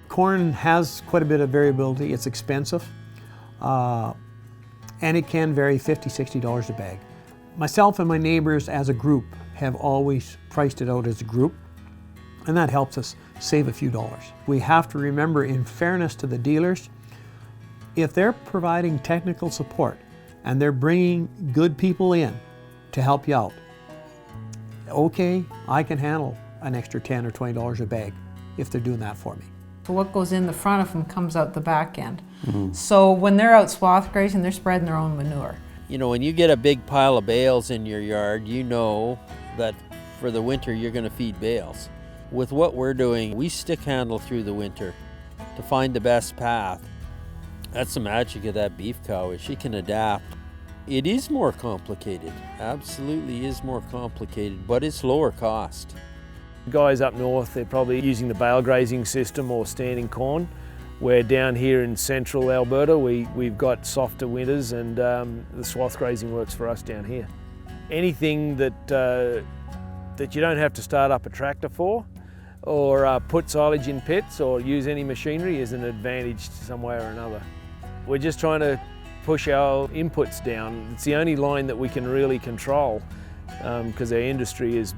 Corn has quite a bit of variability. It's expensive, and it can vary $50, $60 a bag. Myself and my neighbors as a group have always priced it out as a group, and that helps us save a few dollars. We have to remember, in fairness to the dealers, if they're providing technical support and they're bringing good people in to help you out, okay, I can handle an extra $10 or $20 a bag if they're doing that for me. So what goes in the front of them comes out the back end. So when they're out swath grazing, they're spreading their own manure. You know, when you get a big pile of bales in your yard, you know that for the winter you're going to feed bales. With what we're doing, we stick handle through the winter to find the best path. That's the magic of that beef cow, is she can adapt. It is more complicated, absolutely is more complicated, but it's lower cost. Guys up north, they're probably using the bale grazing system or standing corn. Where down here in central Alberta, we've got softer winters, and the swath grazing works for us down here. Anything that you don't have to start up a tractor for, or put silage in pits, or use any machinery is an advantage some way or another. We're just trying to push our inputs down. It's the only line that we can really control, because our industry is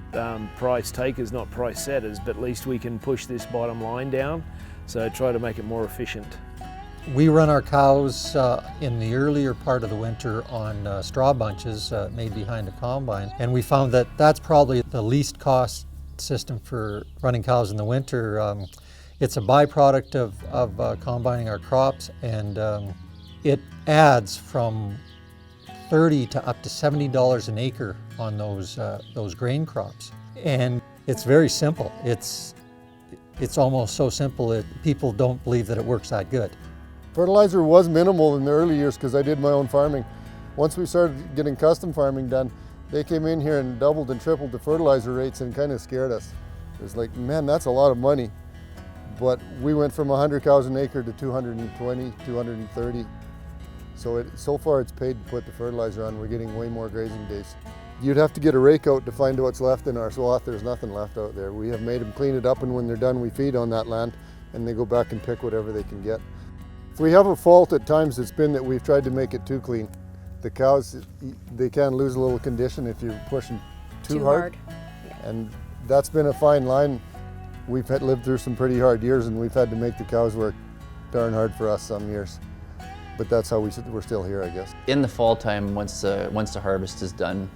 price takers, not price setters, but at least we can push this bottom line down, so try to make it more efficient. We run our cows in the earlier part of the winter on straw bunches made behind a combine, and we found that that's probably the least cost system for running cows in the winter. It's a byproduct of combining our crops, and it adds from $30 to up to $70 an acre on those grain crops. And it's very simple. It's almost so simple that people don't believe that it works that good. Fertilizer was minimal in the early years because I did my own farming. Once we started getting custom farming done, they came in here and doubled and tripled the fertilizer rates and kind of scared us. It was like, man, that's a lot of money. But we went from 100 cows an acre to 220, 230. So far it's paid to put the fertilizer on. We're getting way more grazing days. You'd have to get a rake out to find what's left in our swath. There's nothing left out there. We have made them clean it up, and when they're done, we feed on that land, and they go back and pick whatever they can get. If we have a fault at times, it's been that we've tried to make it too clean. The cows, they can lose a little condition if you're pushing too hard. Yeah. And that's been a fine line. We've lived through some pretty hard years, and we've had to make the cows work darn hard for us some years. But that's how we're still here, I guess. In the fall time, once the harvest is done,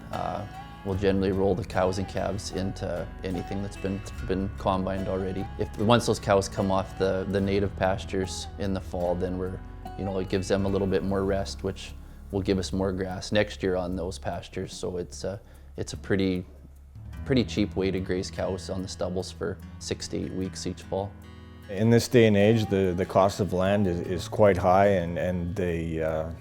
we'll generally roll the cows and calves into anything that's been combined already. Once those cows come off the native pastures in the fall, then it gives them a little bit more rest, which will give us more grass next year on those pastures. So it's a pretty cheap way to graze cows on the stubbles for 6 to 8 weeks each fall. In this day and age, the cost of land is quite high, and the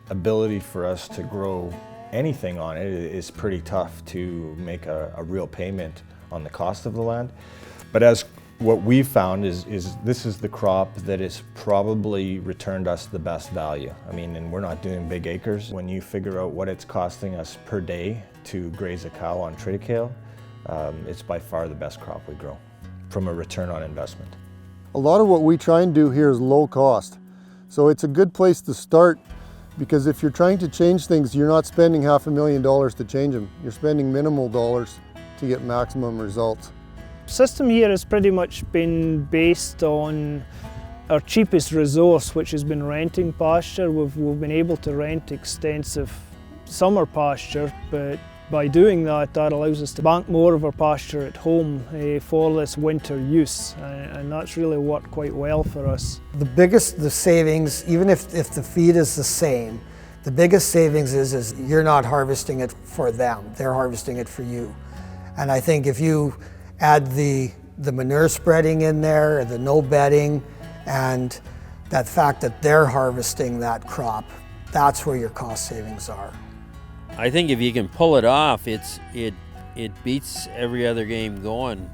ability for us to grow anything on it is pretty tough to make a real payment on the cost of the land. But as what we've found is this is the crop that has probably returned us the best value. I mean, and we're not doing big acres. When you figure out what it's costing us per day to graze a cow on triticale, it's by far the best crop we grow from a return on investment. A lot of what we try and do here is low cost. So it's a good place to start, because if you're trying to change things, you're not spending $500,000 to change them. You're spending minimal dollars to get maximum results. The system here has pretty much been based on our cheapest resource, which has been renting pasture. We've been able to rent extensive summer pasture, but by doing that allows us to bank more of our pasture at home for this winter use, and that's really worked quite well for us. The savings, even if the feed is the same, the biggest savings is you're not harvesting it for them, they're harvesting it for you. And I think if you add the manure spreading in there, the no bedding, and that fact that they're harvesting that crop, that's where your cost savings are. I think if you can pull it off, it beats every other game going.